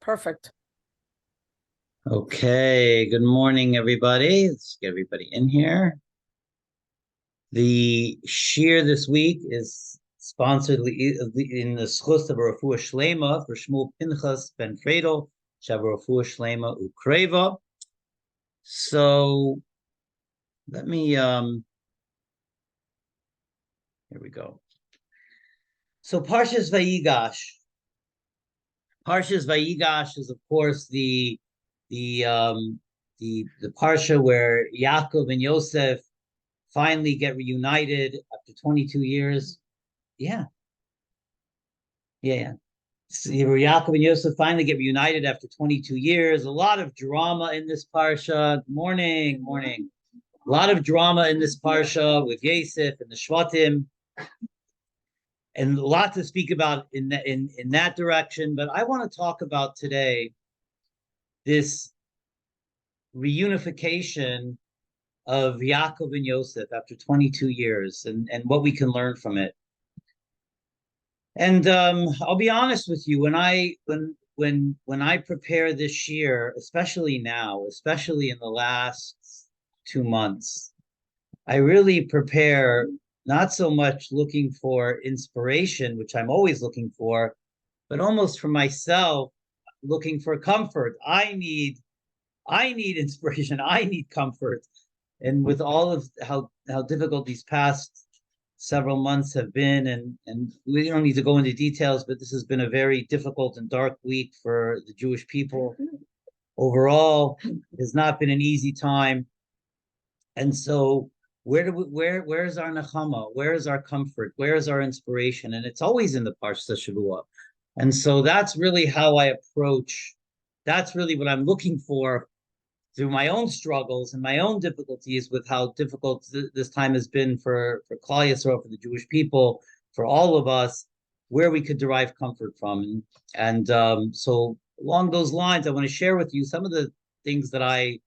Perfect. Okay, good morning, everybody. Let's get everybody in here. The Shiur this week is sponsored in the schus of Refuah Shlema for Shmuel Pinchas ben Fredel, Shav Refuah Shlema Ukreva. So let me here we go. So Parshas Vayigash. Parshas Vayigash is, of course, the parsha where Yaakov and Yosef finally get reunited after 22 years. Yeah. So Yaakov and Yosef finally get reunited after 22 years. A lot of drama in this parsha. Morning. A lot of drama in this parsha with Yosef and the Shvatim, and a lot to speak about in that direction. But I want to talk about today this reunification of Yaakov and Yosef after 22 years and what we can learn from it. And I'll be honest with you, when I prepare this year, especially now, especially in the last 2 months, I really prepare not so much looking for inspiration, which I'm always looking for, but almost for myself, looking for comfort. I need inspiration. I need comfort. And with all of how difficult these past several months have been, and we don't need to go into details, but this has been a very difficult and dark week for the Jewish people overall. It has not been an easy time. And so where's our nachama? Where is our comfort? Where is our inspiration? And it's always in the Parshas Shavua. And so that's really how I approach. That's really what I'm looking for through my own struggles and my own difficulties with how difficult this time has been for Klal Yisrael, for the Jewish people, for all of us, where we could derive comfort from. And so along those lines, I want to share with you some of the things that I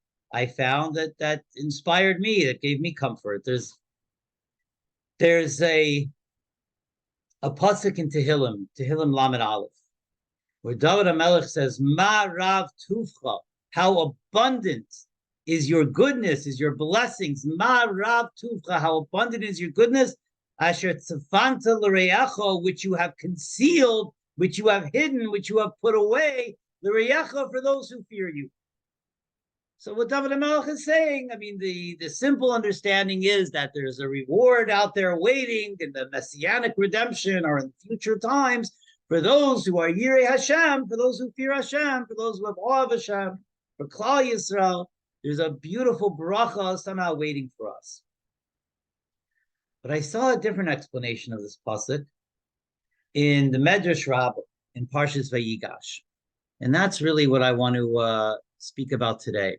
found that inspired me, that gave me comfort. There's a pasuk in Tehillim Lamed Aleph, where David HaMelech says, Ma Rav Tufcha, how abundant is your goodness, is your blessings. Ma Rav Tufcha, how abundant is your goodness. Asher tzafanta l'reyacha, which you have concealed, which you have hidden, which you have put away, l'reyacha, for those who fear you. So what David HaMelech is saying, I mean, the simple understanding is that there's a reward out there waiting in the messianic redemption or in future times for those who are Yirei Hashem, for those who fear Hashem, for those who have awe of Hashem, for Klal Yisrael. There's a beautiful bracha somehow waiting for us. But I saw a different explanation of this pasuk in the Medrash Rabbi in Parshas Vayigash. And that's really what I want to speak about today.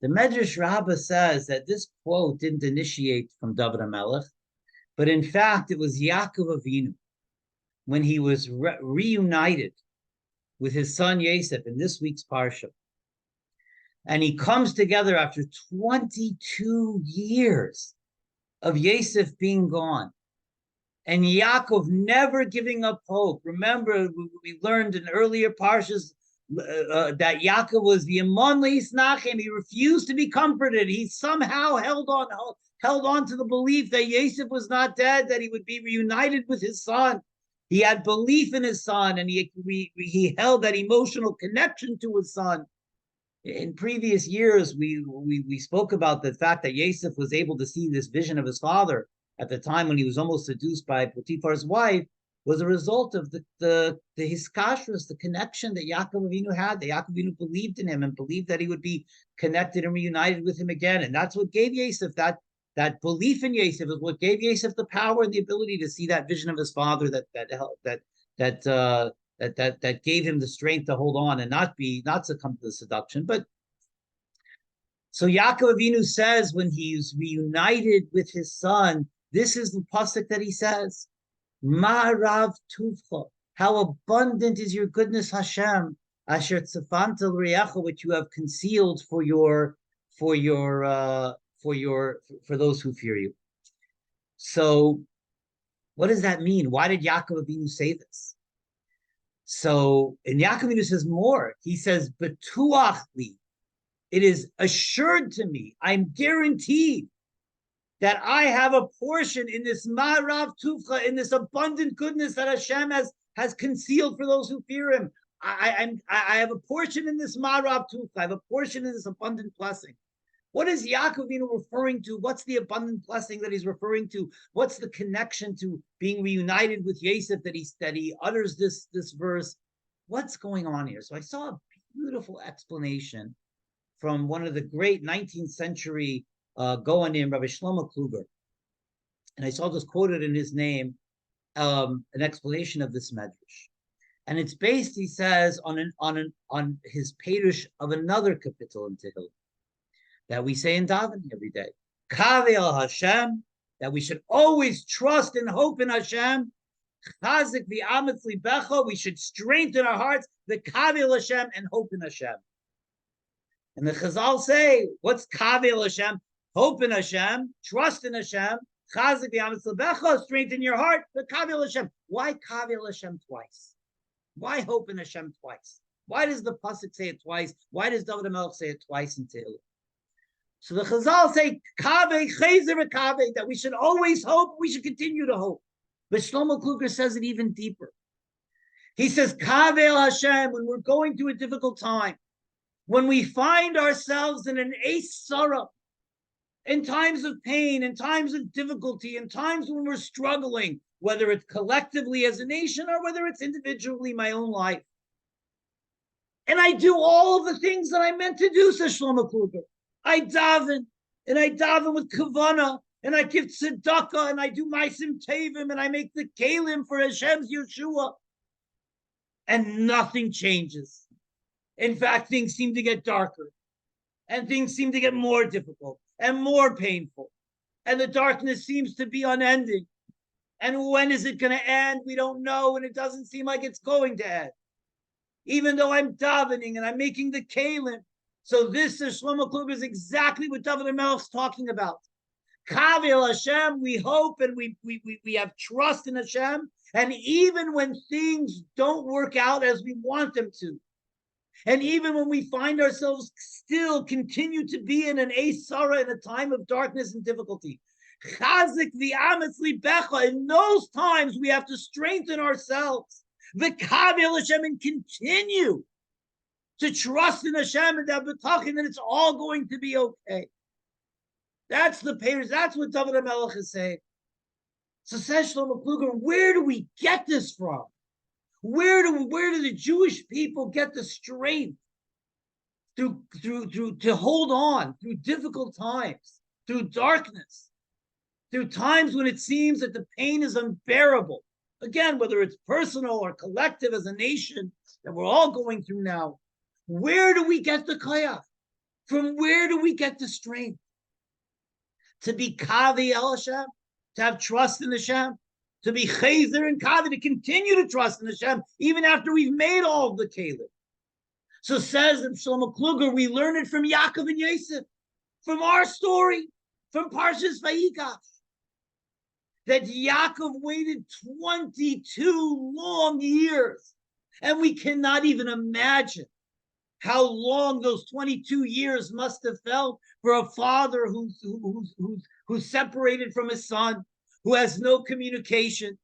The Medrash Rabbah says that this quote didn't initiate from David HaMelech, but in fact, it was Yaakov Avinu, when he was reunited with his son Yosef in this week's Parsha. And he comes together after 22 years of Yosef being gone, and Yaakov never giving up hope. Remember, we learned in earlier Parshas that Yaakov was the Emunah Yisnachem. He refused to be comforted. He somehow held on to the belief that Yosef was not dead, that he would be reunited with his son. He had belief in his son, and he held that emotional connection to his son. In previous years, we spoke about the fact that Yosef was able to see this vision of his father at the time when he was almost seduced by Potiphar's wife, was a result of the hiskashrus, the connection that Yaakov Avinu had. That Yaakov Avinu believed in him and believed that he would be connected and reunited with him again. And that's what gave Yosef that belief in Yosef, is what gave Yosef the power and the ability to see that vision of his father that gave him the strength to hold on and not succumb to the seduction. But so Yaakov Avinu says when he's reunited with his son, this is the pasuk that he says, Ma Rav Tuvcha, how abundant is your goodness, Hashem, Asher tzafanta l'reyacha, which you have concealed for those who fear you. So, what does that mean? Why did Yaakov Avinu say this? So, and Yaakov says more. He says, "Betuach li," it is assured to me, I'm guaranteed that I have a portion in this ma'arav tufcha, in this abundant goodness that Hashem has concealed for those who fear Him. I have a portion in this ma'arav tufcha. I have a portion in this abundant blessing. What is Yaakov referring to? What's the abundant blessing that he's referring to? What's the connection to being reunited with Yosef that he utters this verse? What's going on here? So I saw a beautiful explanation from one of the great 19th century Goanim, Rabbi Shlomo Kluger. And I saw this quoted in his name, an explanation of this medrash. And it's based, he says, on his Perush of another kapitel in Tehillim that we say in davening every day. Kaveh al Hashem, that we should always trust and hope in Hashem. Chazik v'ametz libecha, we should strengthen our hearts, the Kaveh al Hashem, and hope in Hashem. And the Chazal say, what's Kaveh al Hashem? Hope in Hashem, trust in Hashem. Chazik v'ametz libecha, strengthen your heart, the Kaveh al Hashem. Why Kaveh al Hashem twice? Why hope in Hashem twice? Why does the pasuk say it twice? Why does David HaMelech say it twice in Tehillim? So the Chazal say, Kaveh, Chazer, Kaveh, that we should always hope, we should continue to hope. But Shlomo Kluger says it even deeper. He says, Kaveh el Hashem, when we're going through a difficult time, when we find ourselves in an Eis Sarah, in times of pain, in times of difficulty, in times when we're struggling, whether it's collectively as a nation or whether it's individually my own life. And I do all of the things that I meant to do, says Shlomo Kluger. I daven, and I daven with kavana, and I give tzedakah, and I do ma'asim tevim, and I make the kalim for Hashem's Yeshua, and nothing changes. In fact, things seem to get darker, and things seem to get more difficult and more painful, and the darkness seems to be unending. And when is it going to end? We don't know, and it doesn't seem like it's going to end. Even though I'm davening and I'm making the kalim. So this is Shlomo Kluger is exactly what David HaMelech's talking about. Kaveh el Hashem, we hope and we have trust in Hashem. And even when things don't work out as we want them to, and even when we find ourselves still continue to be in an Eis Sarah, in a time of darkness and difficulty, Chazik v'ametz libecha, in those times we have to strengthen ourselves. The Kaveh el Hashem, and continue to trust in Hashem and have betachon that it's all going to be okay. That's the payers. That's what David HaMelech is saying. So says Shlomo Kluger, where do we get this from? Where do the Jewish people get the strength to hold on through difficult times, through darkness, through times when it seems that the pain is unbearable? Again, whether it's personal or collective as a nation that we're all going through now. Where do we get the koyach? From where do we get the strength? To be Kaveh el Hashem, to have trust in Hashem, to be Chazer and Kaveh, to continue to trust in Hashem, even after we've made all of the kalim. So says Shlomo Kluger, we learn it from Yaakov and Yosef, from our story, from Parshas Vayigash, that Yaakov waited 22 long years, and we cannot even imagine how long those 22 years must have felt for a father who's separated from his son, who has no communication,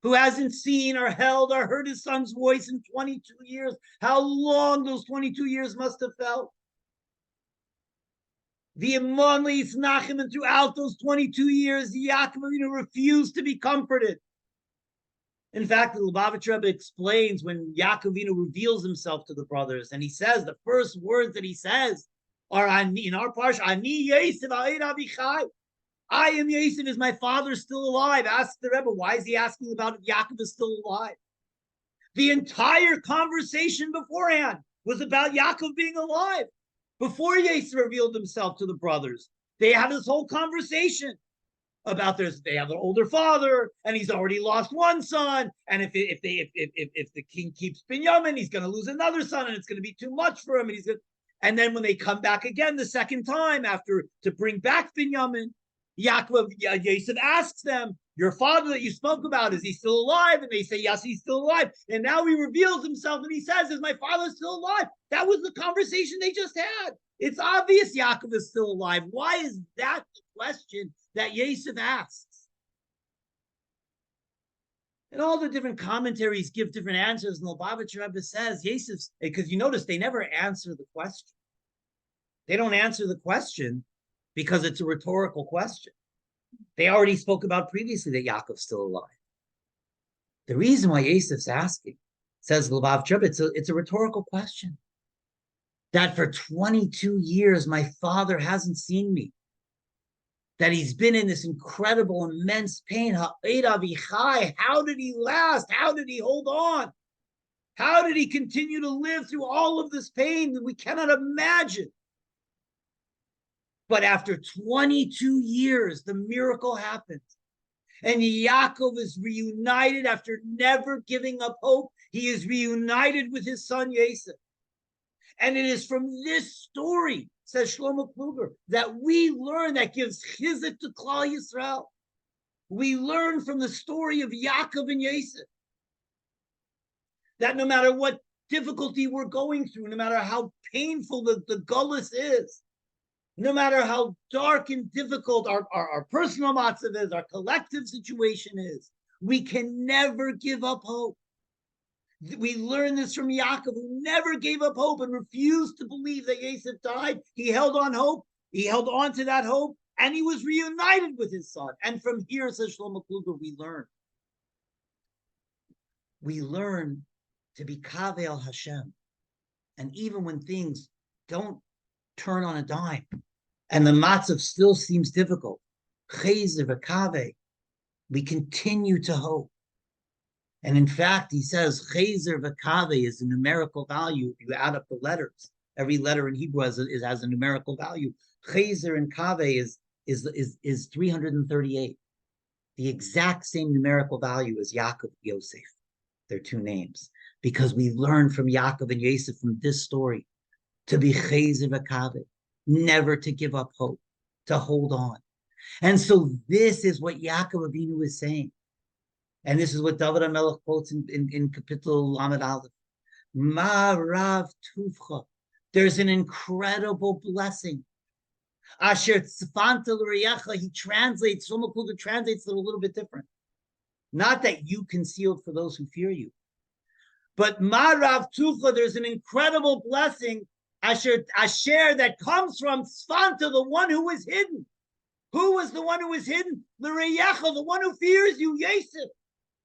who hasn't seen or held or heard his son's voice in 22 years. How long those 22 years must have felt. The Emunah is Nachem, and throughout those 22 years, Yaakov refused to be comforted. In fact, the Lubavitch Rebbe explains when Yaakov reveals himself to the brothers, and he says, the first words that he says are in our Parshas, Ani Yosef Ha'ed Avichai. I am Yosef, is my father still alive? Ask the Rebbe, why is he asking about if Yaakov is still alive? The entire conversation beforehand was about Yaakov being alive. Before Yosef revealed himself to the brothers, they had this whole conversation about they have an older father, and he's already lost one son, and if the king keeps Binyamin, he's going to lose another son, and it's going to be too much for him, and then when they come back again the second time after to bring back Binyamin, Yosef asks them, your father that you spoke about, is he still alive? And they say, yes, he's still alive. And now he reveals himself and he says, is my father still alive? That was the conversation they just had. It's obvious Yaakov is still alive. Why is that the question that Yosef asks? And all the different commentaries give different answers. And the Lubavitcher Rebbe says, Yosef's, because you notice they never answer the question. They don't answer the question because it's a rhetorical question. They already spoke about previously that Yaakov's still alive. The reason why Yosef's asking, says the Lubavitcher Rebbe, it's a rhetorical question. That for 22 years, my father hasn't seen me. That he's been in this incredible, immense pain. How did he last? How did he hold on? How did he continue to live through all of this pain that we cannot imagine? But after 22 years, the miracle happened. And Yaakov is reunited after never giving up hope. He is reunited with his son Yosef. And it is from this story, says Shlomo Kluger, that we learn, that gives chizuk to Klal Yisrael. We learn from the story of Yaakov and Yosef that no matter what difficulty we're going through, no matter how painful the gullus is, no matter how dark and difficult our personal matzav is, our collective situation is, we can never give up hope. We learn this from Yaakov, who never gave up hope and refused to believe that Yosef died. He held on hope. He held on to that hope, and he was reunited with his son. And from here, says Shlomo Kluger, we learn to be kavel Hashem. And even when things don't turn on a dime, and the matzav still seems difficult, chezer v'kave, we continue to hope. And in fact, he says, chezer v'kave is a numerical value. If you add up the letters, every letter in Hebrew has a numerical value. Chezer and kave is 338. The exact same numerical value as Yaakov and Yosef. Their two names. Because we learn from Yaakov and Yosef from this story to be chezer v'kave, never to give up hope, to hold on. And so this is what Yaakov Avinu is saying. And this is what David HaMelech quotes in Kapitel Lamed Aleph. Ma rav tuvcha. There's an incredible blessing. Asher tzfanta l'reyecha. He translates, Shlomo Kluger translates it a little bit different. Not that you concealed for those who fear you. But ma rav tuvcha, there's an incredible blessing. Asher that comes from tzfanta, the one who was hidden. Who was the one who was hidden? L'reyecha, the one who fears you, Yosef.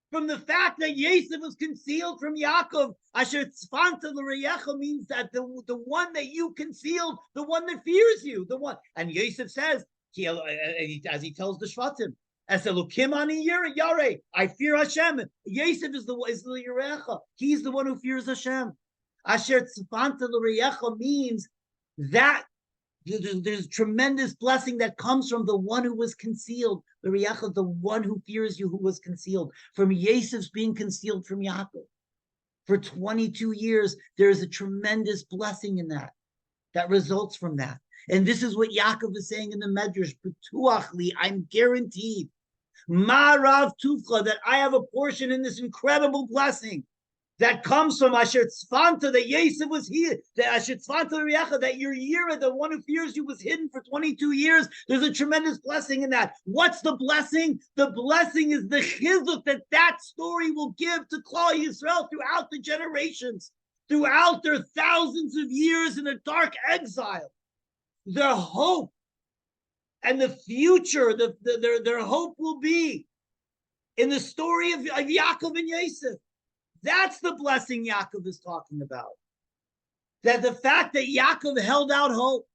From the fact that Yosef was concealed from Yaakov, Asher tzfanta l'reyecha means that the one that you concealed, the one that fears you, the one. And Yosef says, as he tells the Shvatim, as Elokim ani yareh, I fear Hashem. Yosef is the Yerecha. He's the one who fears Hashem. Asher tzfanta l'reyecha means that there's tremendous blessing that comes from the one who was concealed, the Riyach, the one who fears you, who was concealed, from Yosef's being concealed from Yaakov. For 22 years, there is a tremendous blessing in that results from that. And this is what Yaakov is saying in the Medrash, Betuachli, I'm guaranteed, Ma'arav Tufcha, that I have a portion in this incredible blessing that comes from Asher Tzfanta, that Yosef was here, that Asher Tzfanta Riyacha, that your Yira, the one who fears you, was hidden for 22 years. There's a tremendous blessing in that. What's the blessing? The blessing is the chizuk that story will give to Klal Yisrael throughout the generations, throughout their thousands of years in a dark exile. Their hope and the future, their hope will be in the story of Yaakov and Yosef. That's the blessing Yaakov is talking about. That the fact that Yaakov held out hope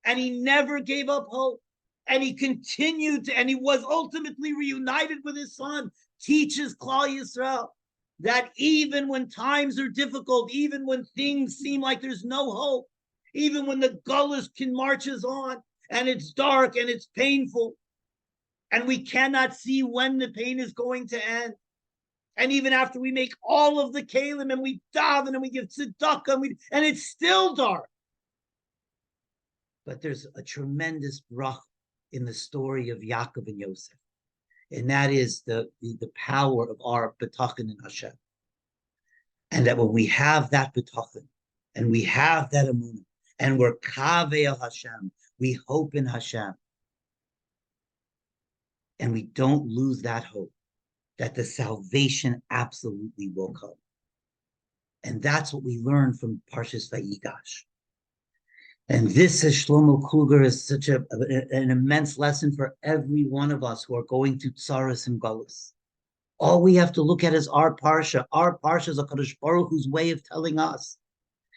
and he never gave up hope and he continued to, and he was ultimately reunited with his son, teaches Klal Yisrael that even when times are difficult, even when things seem like there's no hope, even when the gullus marches on and it's dark and it's painful and we cannot see when the pain is going to end, and even after we make all of the kalim and we daven and we give tzedakah and it's still dark. But there's a tremendous brach in the story of Yaakov and Yosef. And that is the power of our betachon in Hashem. And that when we have that betachon, and we have that emunah, and we're kaveh Hashem, we hope in Hashem, and we don't lose that hope, that the salvation absolutely will come. And that's what we learn from Parshas Vayigash. And this, as Shlomo Kluger, is such an immense lesson for every one of us who are going through tsaros and galus. All we have to look at is our parsha. Our parsha is HaKadosh Baruch Hu's way of telling us.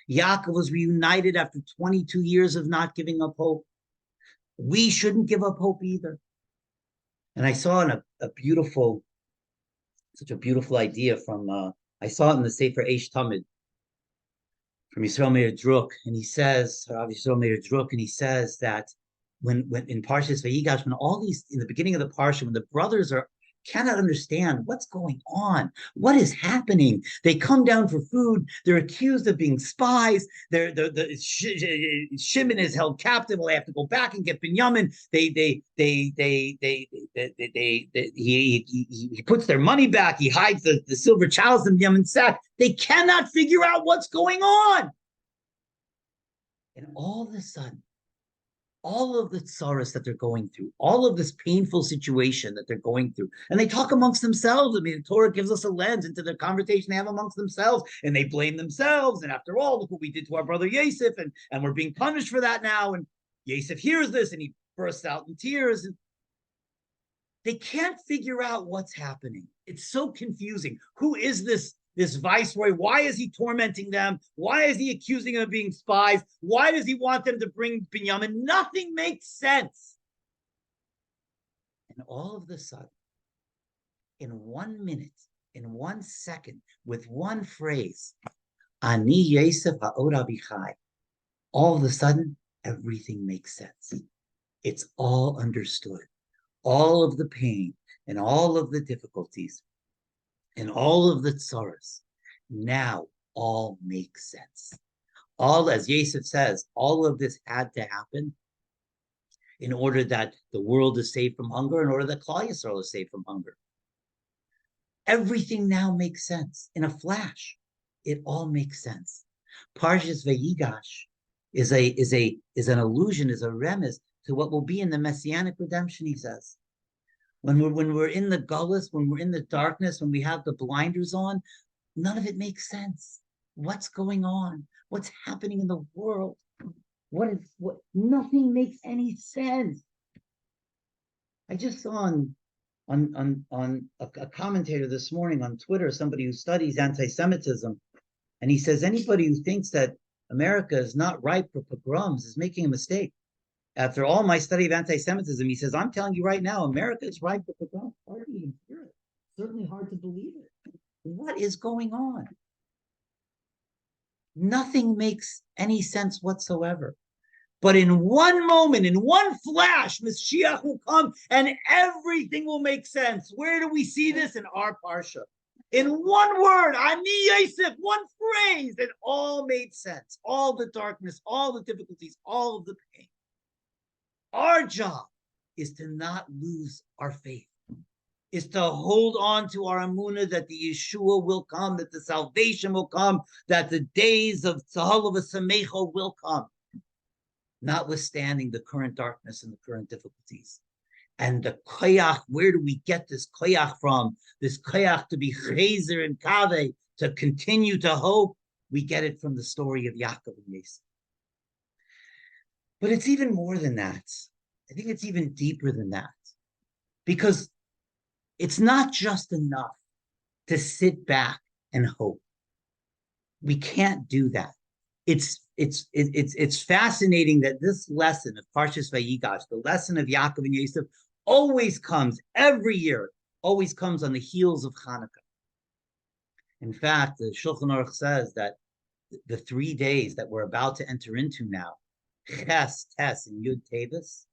Yaakov was reunited after 22 years of not giving up hope. We shouldn't give up hope either. And I saw such a beautiful idea from, I saw it in the Sefer Eish Tamid, from Yisrael Meir Druk, and he says, Rav Yisrael Meir Druk, and he says that when in Parshas Vayigash, when all these, in the beginning of the Parsha, when the brothers cannot understand what's going on, what is happening, they come down for food, they're accused of being spies, Shimon is held captive, well, they have to go back and get Binyamin, he puts their money back, he hides the silver chalice in Binyamin's sack, they cannot figure out what's going on. And all of a sudden, all of the tsaros that they're going through, all of this painful situation that they're going through, and they talk amongst themselves. I mean, the Torah gives us a lens into the conversation they have amongst themselves, and they blame themselves. And after all, look what we did to our brother Yosef, and we're being punished for that now. And Yosef hears this, and he bursts out in tears. And they can't figure out what's happening. It's so confusing. Who is this viceroy? Why is he tormenting them? Why is he accusing them of being spies? Why does he want them to bring Binyamin? Nothing makes sense. And all of a sudden, in 1 minute, in 1 second, with one phrase, Ani Yosef ha'od Abichai, all of a sudden, everything makes sense. It's all understood. All of the pain and all of the difficulties and all of the tsaros now all makes sense. All, as Yosef says, all of this had to happen in order that the world is saved from hunger, in order that Klal Yisrael is saved from hunger. Everything now makes sense in a flash. It all makes sense. Parshas Vayigash is an allusion, is a remez to what will be in the messianic redemption. He says, when we're in the gullus, when we're in the darkness, when we have the blinders on, none of it makes sense. What's going on? What's happening in the world? Nothing makes any sense. I just saw on a commentator this morning on Twitter, somebody who studies anti-Semitism, and he says anybody who thinks that America is not ripe for pogroms is making a mistake. After all my study of anti-Semitism, he says, I'm telling you right now, America is ripe for pogroms. Hard to even hear it. Certainly hard to believe it. What is going on? Nothing makes any sense whatsoever. But in one moment, in one flash, Mashiach will come and everything will make sense. Where do we see this? In our Parsha. In one word, Ani Yosef, one phrase, it all made sense. All the darkness, all the difficulties, all of the pain. Our job is to not lose our faith, is to hold on to our Emunah that the Yeshua will come, that the salvation will come, that the days of Tzahal V'Samecha will come, notwithstanding the current darkness and the current difficulties. And the koyach, where do we get this koyach from? This koyach to be chazer and kaveh, to continue to hope. We get it from the story of Yaakov and Yosef. But it's even more than that. I think it's even deeper than that. Because it's not just enough to sit back and hope. We can't do that. It's fascinating that this lesson of Parshas Vayigash, the lesson of Yaakov and Yosef, always comes every year, always comes on the heels of Chanukah. In fact, the Shulchan Aruch says that the 3 days that we're about to enter into now, Ches, Tes, and Yud Tevis,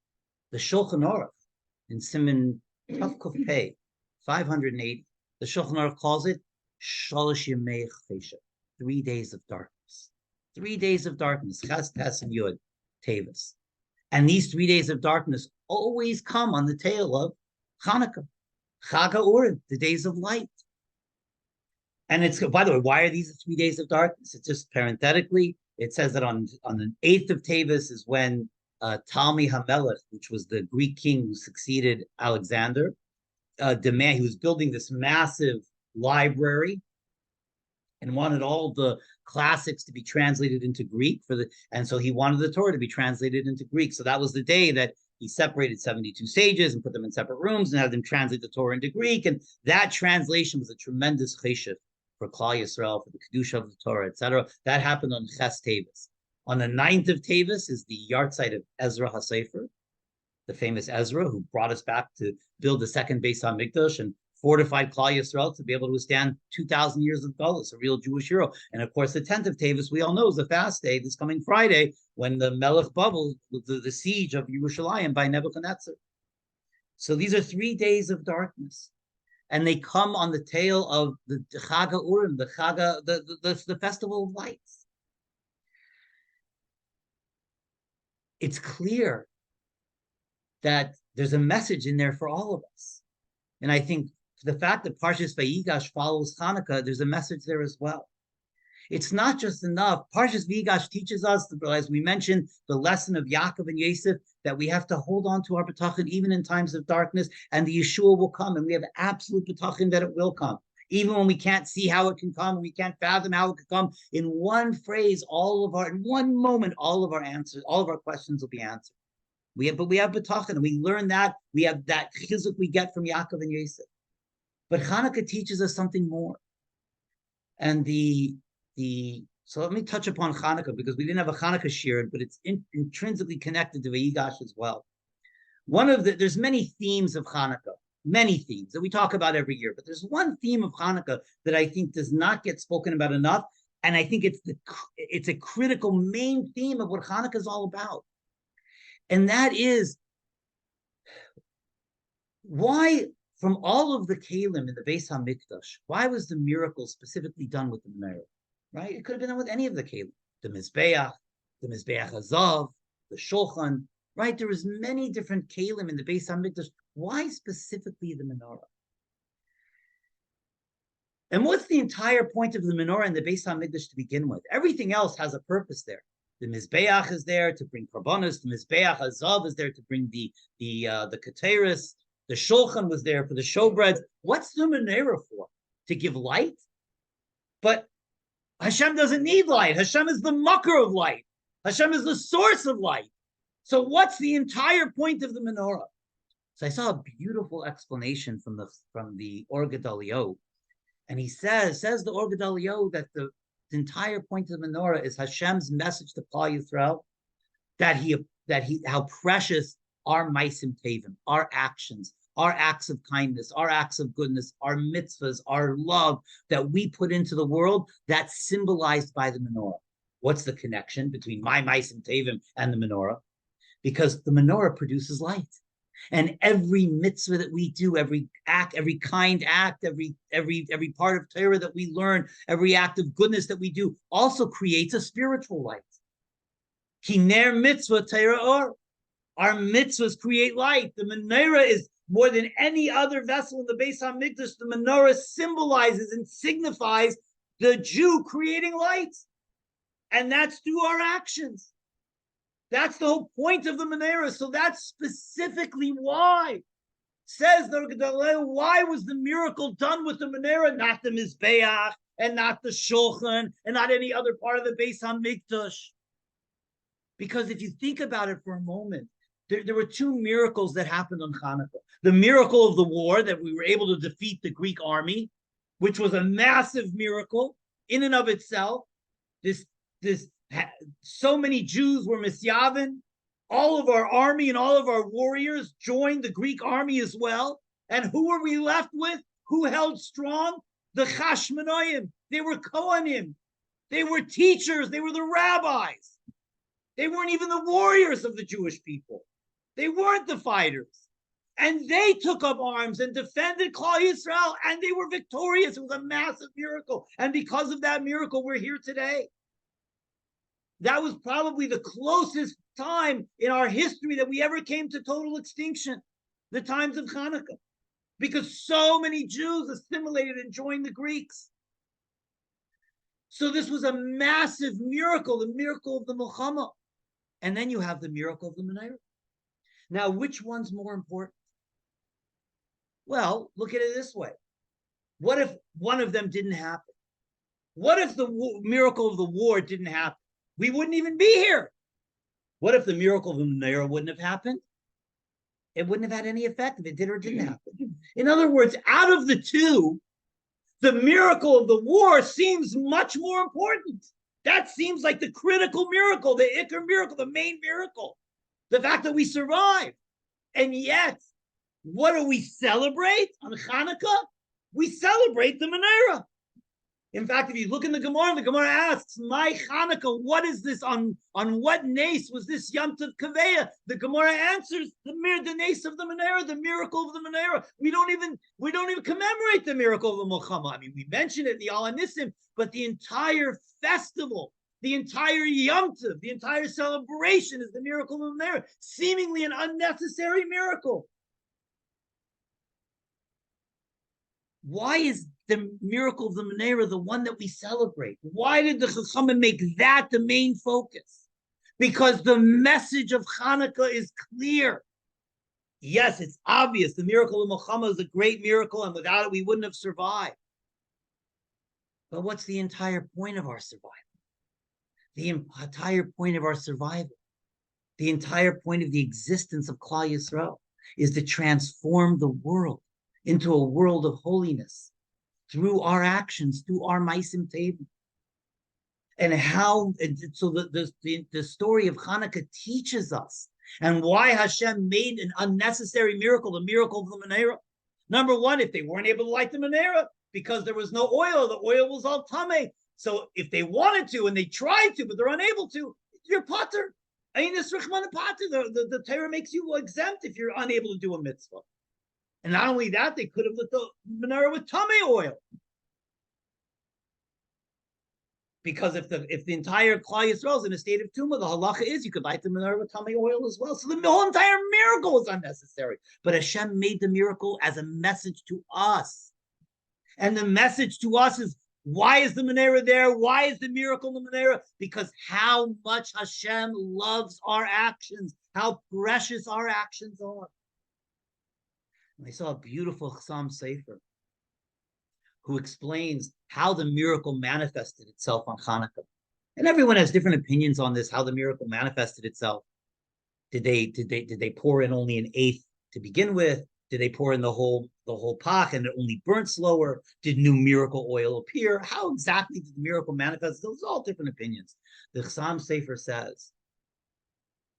the Shulchan Aruch in Siman Tav Kuf Pei 580, the Shulchan Aruch calls it Shalosh Yemei Chesed, 3 days of darkness. 3 days of darkness, Ches, Tes, and Yud Tevis. And these 3 days of darkness always come on the tail of Chanukah. Chag HaUrim, the days of light. And it's, by the way, why are these the 3 days of darkness? It's just parenthetically, it says that on the 8th of Tevis is when Talmi HaMelech, which was the Greek king who succeeded Alexander, he was building this massive library and wanted all the classics to be translated into Greek and so he wanted the Torah to be translated into Greek. So that was the day that he separated 72 sages and put them in separate rooms and had them translate the Torah into Greek. And that translation was a tremendous cheshif for Klal Yisrael, for the Kedusha of the Torah, etc. That happened on Ches Tevis. On the 9th of Tevis is the yahrzeit of Ezra HaSefer, the famous Ezra, who brought us back to build the second Beis HaMikdash and fortified Klal Yisrael to be able to withstand 2,000 years of Galus, a real Jewish hero. And of course, the 10th of Tevis, we all know, is the fast day, this coming Friday, when the Melech bubbled, the siege of Yerushalayim by Nebuchadnezzar. So these are 3 days of darkness. And they come on the tail of the Chag HaUrim, the festival of lights. It's clear that there's a message in there for all of us. And I think the fact that Parshas Vayigash follows Chanukah, there's a message there as well. It's not just enough. Parshas Vayigash teaches us, as we mentioned, the lesson of Yaakov and Yosef, that we have to hold on to our betachon even in times of darkness, and the Yeshua will come, and we have absolute betachon that it will come. Even when we can't see how it can come, we can't fathom how it could come. In one phrase, in one moment, all of our answers, all of our questions will be answered. But we have betachon, and we learn that. We have that chizuk we get from Yaakov and Yosef. But Chanukah teaches us something more. And so let me touch upon Chanukah, because we didn't have a Chanukah shiur, but it's intrinsically connected to Vayigash as well. There's many themes of Chanukah, many themes that we talk about every year, but there's one theme of Chanukah that I think does not get spoken about enough, and I think it's a critical main theme of what Chanukah is all about. And that is why, from all of the kalim in the Beis HaMikdash, why was the miracle specifically done with the menorah? Right? It could have been done with any of the kalim, the Mizbeach Hazav, the Shulchan, right? There was many different kalim in the Beis HaMikdash. Why specifically the menorah? And what's the entire point of the menorah in the Beis HaMikdash to begin with? Everything else has a purpose there. The Mizbeach is there to bring korbanos. The Mizbeach Hazav is there to bring the keteris. The Shulchan was there for the showbreads. What's the menorah for? To give light? But Hashem doesn't need light. Hashem is the mucker of light. Hashem is the source of light. So what's the entire point of the menorah? So I saw a beautiful explanation from the Or Gedaliot, and he says the Or Gedaliot that the entire point of the menorah is Hashem's message to Klal Yisrael that how precious our maisim tevim, our actions, our acts of kindness, our acts of goodness, our mitzvahs, our love that we put into the world, that's symbolized by the menorah. What's the connection between my maisim tevim and the menorah? Because the menorah produces light. And every mitzvah that we do, every act, every kind act, every part of Torah that we learn, every act of goodness that we do also creates a spiritual light. Ki ner mitzvah Torah or. Our mitzvahs create light. The menorah is more than any other vessel in the Beis HaMikdash. The menorah symbolizes and signifies the Jew creating light. And that's through our actions. That's the whole point of the menorah. So that's specifically why. Says the Gedaliah, why was the miracle done with the menorah, not the Mizbeach, and not the Shulchan, and not any other part of the Beis HaMikdash? Because if you think about it for a moment, there were two miracles that happened on Chanukah. The miracle of the war, that we were able to defeat the Greek army, which was a massive miracle in and of itself. So many Jews were misyavin. All of our army and all of our warriors joined the Greek army as well. And who were we left with? Who held strong? The Chashmonaim. They were Kohanim. They were teachers. They were the rabbis. They weren't even the warriors of the Jewish people. They weren't the fighters. And they took up arms and defended Klal Yisrael, and they were victorious. It was a massive miracle. And because of that miracle, we're here today. That was probably the closest time in our history that we ever came to total extinction, the times of Chanukah. because so many Jews assimilated and joined the Greeks. So this was a massive miracle, the miracle of the Milchama. And then you have the miracle of the Menorah. Now, which one's more important? Well, look at it this way. What if one of them didn't happen? What if the miracle of the war didn't happen? We wouldn't even be here. What if the miracle of the Menorah wouldn't have happened? It wouldn't have had any effect if it did or didn't happen. In other words, out of the two, the miracle of the war seems much more important. That seems like the critical miracle, the Iker miracle, the main miracle, the fact that we survived. And yet, what do we celebrate on Chanukah? We celebrate the Menorah. In fact, if you look in the Gemara asks, "My Chanukah, what is this? On what nace was this Yom Tov Kaveya?" The Gemara answers, the nace of the Menorah, the miracle of the Menorah. We don't even commemorate the miracle of the Milchama. I mean, we mention it in the Al Nissim, but the entire festival, the entire Yom Tov, the entire celebration is the miracle of the Menorah, seemingly an unnecessary miracle. Why is the miracle of the Menorah the one that we celebrate? Why did the Chachamim make that the main focus? Because the message of Chanukah is clear. Yes, it's obvious. The miracle of Milchama is a great miracle, and without it, we wouldn't have survived. But what's the entire point of our survival? The entire point of our survival, the entire point of the existence of Klal Yisrael is to transform the world into a world of holiness through our actions, through our Maisim Tevim. And how, so the story of Chanukah teaches us, and why Hashem made an unnecessary miracle, the miracle of the Menorah. Number one, if they weren't able to light the Menorah, because there was no oil, the oil was all tameh. So if they wanted to, and they tried to, but they're unable to, you're pater. The Torah makes you exempt if you're unable to do a mitzvah. And not only that, they could have lit the menorah with tameh oil. Because if the entire Klal Yisrael is in a state of tumah, the halacha is you could light the menorah with tameh oil as well. So the whole entire miracle is unnecessary. But Hashem made the miracle as a message to us. And the message to us is, why is the menorah there? Why is the miracle in the menorah? Because how much Hashem loves our actions, how precious our actions are. I saw a beautiful Chassam Sefer who explains how the miracle manifested itself on Chanukah. And everyone has different opinions on this, how the miracle manifested itself. Did they pour in only an eighth to begin with? Did they pour in the whole pot and it only burnt slower? Did new miracle oil appear? How exactly did the miracle manifest? Those are all different opinions. The Chassam Sefer says,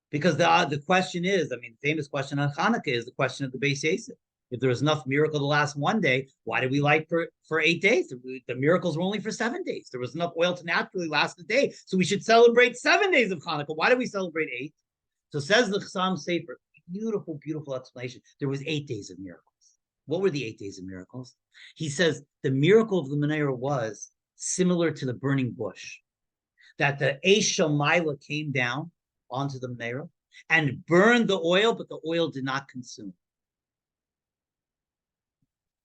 because the question is, I mean, the famous question on Chanukah is the question of the Beis Yosef. If there was enough miracle to last one day, why did we light for 8 days? The miracles were only for 7 days. There was enough oil to naturally last a day. So we should celebrate 7 days of Chanukah. Why do we celebrate 8? So says the Chassam Sefer, beautiful, beautiful explanation. There was 8 days of miracles. What were the 8 days of miracles? He says the miracle of the Menorah was similar to the burning bush. That the Eish Shamayla came down onto the Menorah and burned the oil, but the oil did not consume.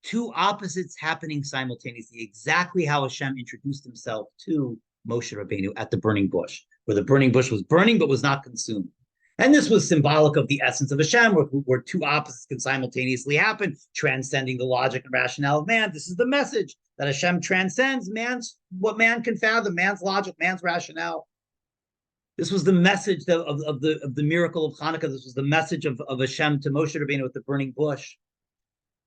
Two opposites happening simultaneously, exactly how Hashem introduced himself to Moshe Rabbeinu at the burning bush, where the burning bush was burning but was not consumed. And this was symbolic of the essence of Hashem, where two opposites can simultaneously happen, transcending the logic and rationale of man. This is the message, that Hashem transcends what man can fathom, man's logic, man's rationale. This was the message of the miracle of Chanukah. This was the message of Hashem to Moshe Rabbeinu at the burning bush.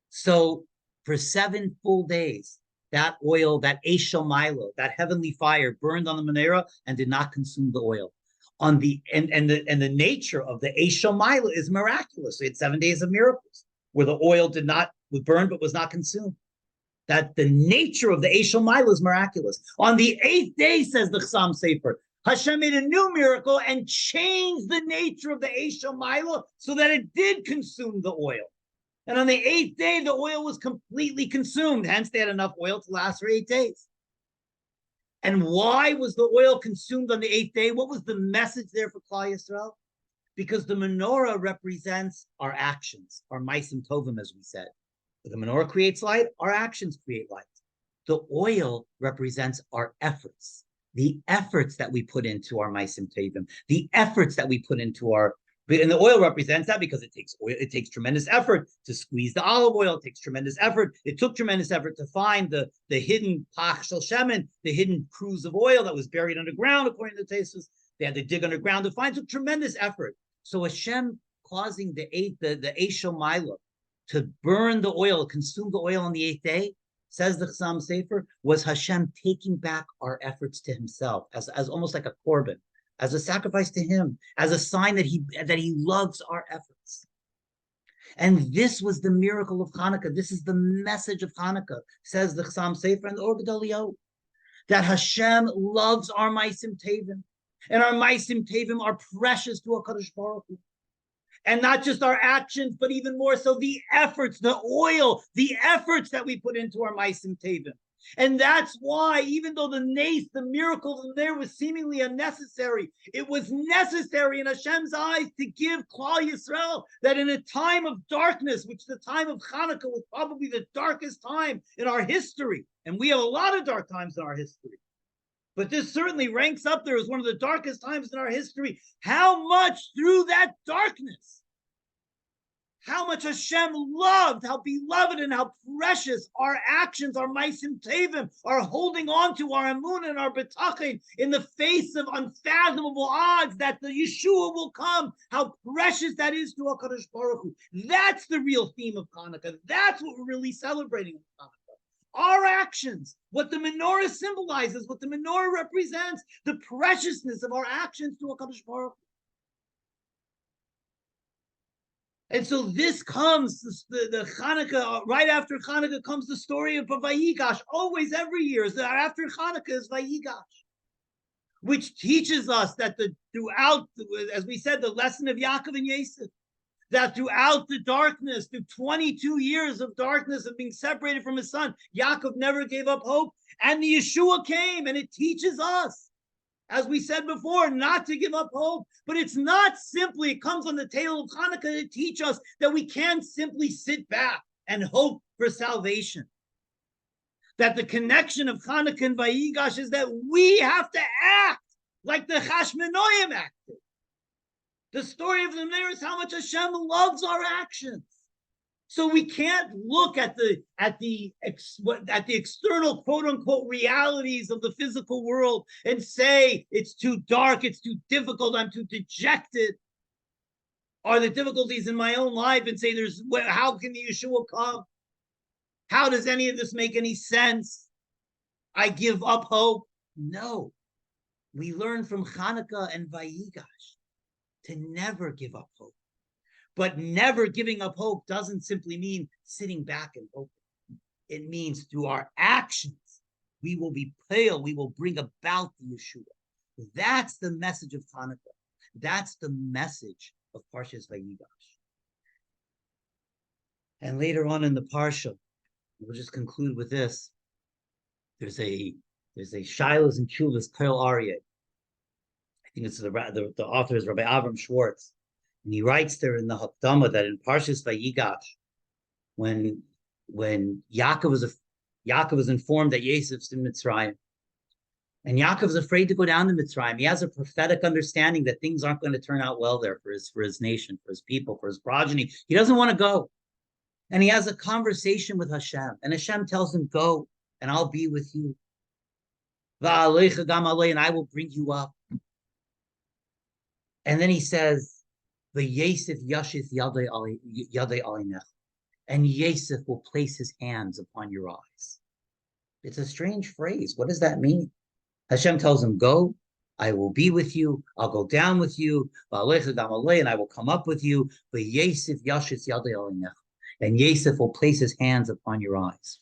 So for 7 full days, that oil, that Eish Shamayla, that heavenly fire burned on the Menorah and did not consume the oil. And the nature of the Eish Shamayla is miraculous. So we had 7 days of miracles where the oil was burned but was not consumed. That the nature of the Eish Shamayla is miraculous. On the 8th day, says the Chassam Sefer, Hashem made a new miracle and changed the nature of the Eish Shamayla so that it did consume the oil. And on the 8th day, the oil was completely consumed. Hence, they had enough oil to last for 8 days. And why was the oil consumed on the 8th day? What was the message there for Klal Yisrael? Because the menorah represents our actions, our maisim tovim, as we said. The menorah creates light, our actions create light. The oil represents our efforts, the efforts that we put into our maisim tevim, the efforts that we put into our, and the oil represents that because it takes tremendous effort to squeeze the olive oil. It takes tremendous effort. It took tremendous effort to find the hidden pach shel shemen, the hidden cruse of oil that was buried underground, according to the Tosfos. They had to dig underground to find. It took tremendous effort. So Hashem causing the Eishel Mila to burn the oil, consume the oil on the 8th day, says the Chassam Sefer, was Hashem taking back our efforts to himself as almost like a korban, as a sacrifice to him, as a sign that he loves our efforts. And this was the miracle of Chanukah. This is the message of Chanukah, says the Chassam Sefer and the Or Gedolio, that Hashem loves our maisim tevim, and our maisim tevim are precious to HaKadosh Baruch Hu. And not just our actions, but even more so the efforts, the oil, the efforts that we put into our maisim tevim. And that's why, even though the miracle from there was seemingly unnecessary, it was necessary in Hashem's eyes to give Klal Yisrael that in a time of darkness, which the time of Chanukah was probably the darkest time in our history, and we have a lot of dark times in our history, but this certainly ranks up there as one of the darkest times in our history. How much through that darkness, how much Hashem loved, how beloved and how precious our actions, our maisim tevim, are holding on to our emunah and our betachin in the face of unfathomable odds that the Yeshua will come. How precious that is to HaKadosh Baruch Hu. That's the real theme of Chanukah. That's what we're really celebrating in Chanukah. Our actions, what the menorah symbolizes, what the menorah represents, the preciousness of our actions to HaKadosh Baruch Hu. And so this comes, the Chanukah, right after Chanukah comes the story of Vayigash. Always, every year, after Chanukah is Vayigash, which teaches us that throughout, as we said, the lesson of Yaakov and Yosef, that throughout the darkness, through 22 years of darkness of being separated from his son, Yaakov never gave up hope, and the Yeshua came, and it teaches us, as we said before, not to give up hope. But it's not simply, it comes on the tail of Chanukah to teach us that we can't simply sit back and hope for salvation. That the connection of Chanukah and Vayigash is that we have to act like the Chashmonaim acted. The story of the Menorah is how much Hashem loves our actions. So we can't look at the external quote unquote realities of the physical world and say it's too dark, it's too difficult, I'm too dejected. Are the difficulties in my own life, and say how can the Yeshua come? How does any of this make any sense? I give up hope. No, we learn from Chanukah and Vayigash to never give up hope. But never giving up hope doesn't simply mean sitting back and hoping. It means through our actions, we will be pale, we will bring about the Yeshua. That's the message of Chanukah. That's the message of Parshas Vayigash. And later on in the Parsha, we'll just conclude with this. There's a Shilos and Chuvas Kol Aryeh. I think it's the author is Rabbi Avram Schwartz. And he writes there in the Hakdama that in Parshas Vayigash, when Yaakov was informed that Yosef's in Mitzrayim, and Yaakov is afraid to go down to Mitzrayim, he has a prophetic understanding that things aren't going to turn out well there for his nation, for his people, for his progeny. He doesn't want to go. And he has a conversation with Hashem, and Hashem tells him, go, and I'll be with you. And I will bring you up. And then he says, the Yosef Yashith Yadei Alinech, and Yosef will place his hands upon your eyes. It's a strange phrase. What does that mean? Hashem tells him, go, I will be with you, I'll go down with you, and I will come up with you. The Yosef Yashith Yadei Alinech, and Yosef will place his hands upon your eyes.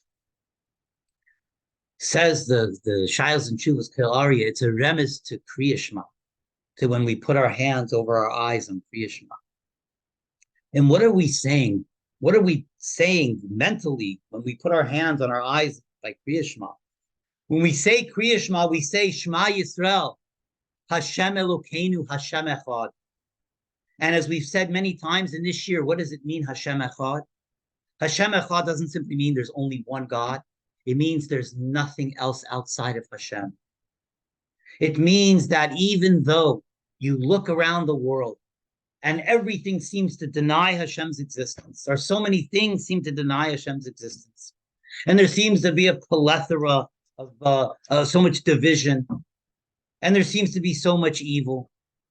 Says the Shilos and Chuvas Kol Aryeh, it's a remiss to Kriya Shema, to when we put our hands over our eyes on Kriya Shema. And what are we saying? What are we saying mentally when we put our hands on our eyes by Kriya Shema? When we say Kriya Shema, we say Shema Yisrael, Hashem Elokeinu, Hashem Echad. And as we've said many times in this year, what does it mean, Hashem Echad? Hashem Echad doesn't simply mean there's only one God. It means there's nothing else outside of Hashem. It means that even though you look around the world and everything seems to deny Hashem's existence, or so many things seem to deny Hashem's existence, and there seems to be a plethora of so much division, and there seems to be so much evil,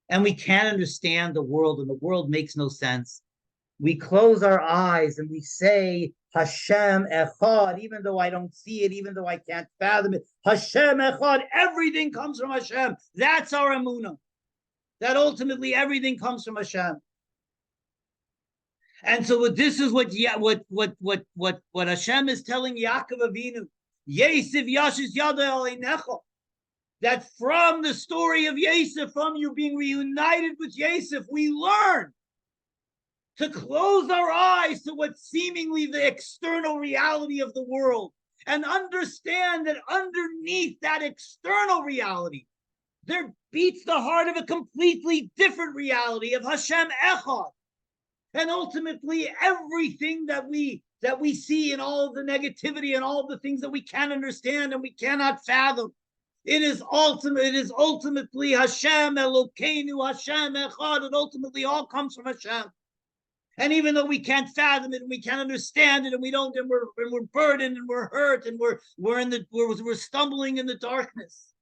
and we can't understand the world, and the world makes no sense. We close our eyes and we say, Hashem Echad, even though I don't see it, even though I can't fathom it. Hashem Echad, everything comes from Hashem. That's our Emunah. That ultimately everything comes from Hashem. And so this is what Hashem is telling Yaakov Avinu. Yosef Yashis Yada Eleinecha. That from the story of Yosef, from you being reunited with Yosef, we learn to close our eyes to what's seemingly the external reality of the world and understand that underneath that external reality, there beats the heart of a completely different reality of Hashem Echad. And ultimately, everything that we see in all the negativity and all the things that we can't understand and we cannot fathom, it is ultimately Hashem Elokeinu, Hashem Echad. It ultimately all comes from Hashem. And even though we can't fathom it and we can't understand it and we're burdened and we're hurt and we're stumbling in the darkness,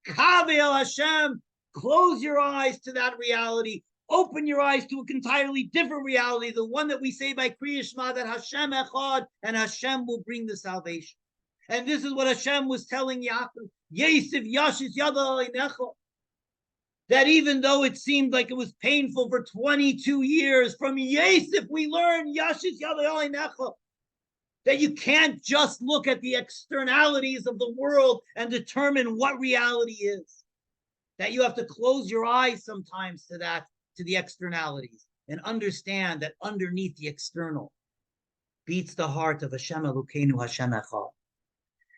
Kavel Hashem, close your eyes to that reality. Open your eyes to an entirely different reality, the one that we say by Kriya Shema, that Hashem Echad, and Hashem will bring the salvation. And this is what Hashem was telling Yaakov, Yosef Yashis Yada Eleinecha, that even though it seemed like it was painful for 22 years, from Yosef we learn Yashis Yada Eleinecha, that you can't just look at the externalities of the world and determine what reality is. That you have to close your eyes sometimes to the externalities, and understand that underneath the external beats the heart of Hashem Elokeinu, Hashem Echad.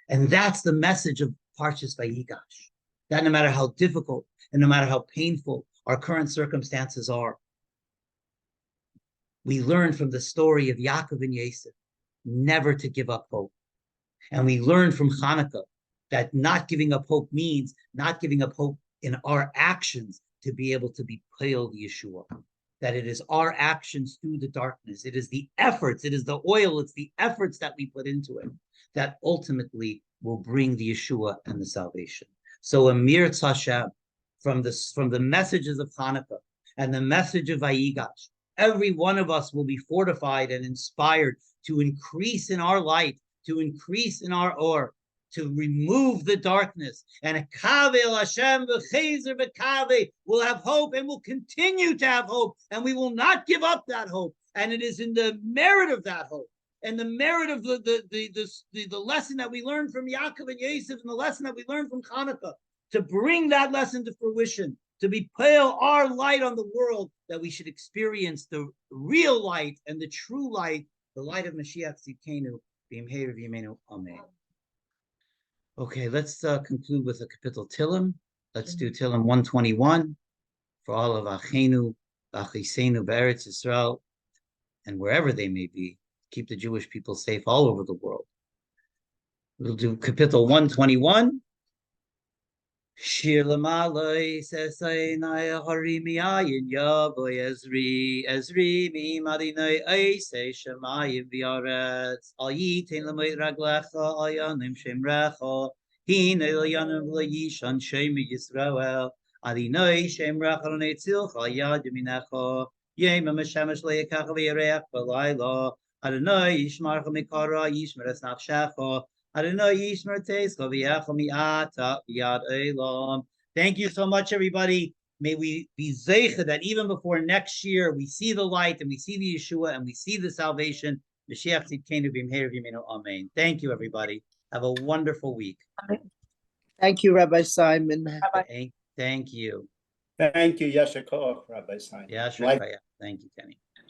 And that's the message of Parshas Vayigash. That no matter how difficult and no matter how painful our current circumstances are, we learn from the story of Yaakov and Yosef never to give up hope. And we learn from Chanukah that not giving up hope means not giving up hope in our actions to be able to be Pale Yeshua. That it is our actions through the darkness. It is the efforts, it is the oil, it's the efforts that we put into it that ultimately will bring the Yeshua and the salvation. So Amir Tzashem, from the messages of Chanukah and the message of Vayigash, every one of us will be fortified and inspired to increase in our light, to increase in our or, to remove the darkness. And Kavel Hashem v'chezer v'kave will have hope and will continue to have hope, and we will not give up that hope. And it is in the merit of that hope and the merit of the lesson that we learned from Yaakov and Yosef and the lesson that we learned from Chanukah to bring that lesson to fruition, to be pale our light on the world, that we should experience the real light and the true light, the light of Mashiach Tzidkenu, b'imheir v'yimenu, amen. Okay, let's conclude with a kapitel Tillim. Let's do Tillim 121 for all of Achenu, Achisenu, Be'eretz Yisrael, and wherever they may be. Keep the Jewish people safe all over the world. We'll do kapitel 121. Shir Lamaloi Sesainai Harimiayin Yavoy Ezri Mi Madinoi Eise Shemayim Viaretz Al Yitin Lamoy Raglecha Al Yanim Shemrecha Hine Yanim Layishan Shemi Yisrael Adinoi Shemrecha Netzilcha Yad Yaminecha Yem Meshemesh Leikach Vireach Balayla Adonai Yishmarcha Mikara Yishmeres Nafshecha. Thank you so much, everybody. May we be zeicha that even before next year, we see the light and we see the Yeshua and we see the salvation. Amen. Thank you, everybody. Have a wonderful week. Thank you, Rabbi Simon. Thank you. Thank you, Yashar Koach, Rabbi Simon. Yashar Koach. Thank you, Kenny.